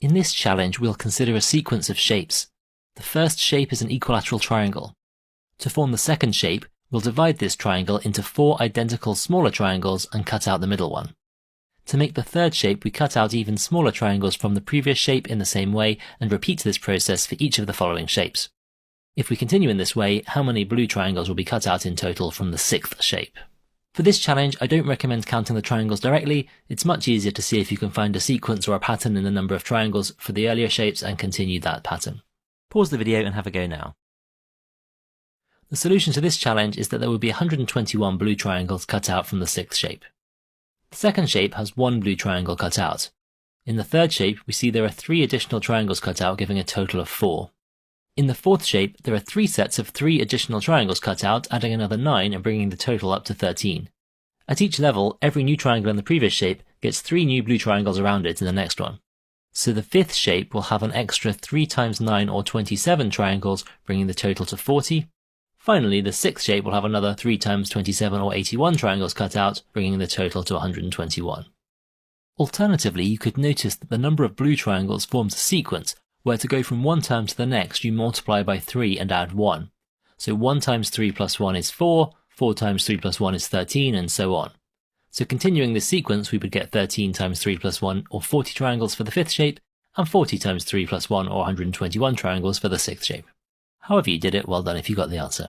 In this challenge, we'll consider a sequence of shapes. The first shape is an equilateral triangle. To form the second shape, we'll divide this triangle into 4 identical smaller triangles and cut out the middle one. To make the third shape, we cut out even smaller triangles from the previous shape in the same way and repeat this process for each of the following shapes. If we continue in this way, how many blue triangles will be cut out in total from the 6th shape? For this challenge, I don't recommend counting the triangles directly. It's much easier to see if you can find a sequence or a pattern in the number of triangles for the earlier shapes and continue that pattern. Pause the video and have a go now. The solution to this challenge is that there will be 121 blue triangles cut out from the 6th shape. The second shape has 1 blue triangle cut out. In the third shape, we see there are 3 additional triangles cut out, giving a total of 4. In the 4th shape, there are 3 sets of 3 additional triangles cut out, adding another 9 and bringing the total up to 13. At each level, every new triangle in the previous shape gets 3 new blue triangles around it in the next one. So the 5th shape will have an extra 3 times 9 or 27 triangles, bringing the total to 40. Finally, the 6th shape will have another 3 times 27 or 81 triangles cut out, bringing the total to 121. Alternatively, you could notice that the number of blue triangles forms a sequence, where to go from one term to the next you multiply by 3 and add 1. So 1 times 3 plus 1 is 4, 4 times 3 plus 1 is 13, and so on. So continuing this sequence, we would get 13 times 3 plus 1 or 40 triangles for the 5th shape, and 40 times 3 plus 1 or 121 triangles for the 6th shape. However you did it, well done if you got the answer.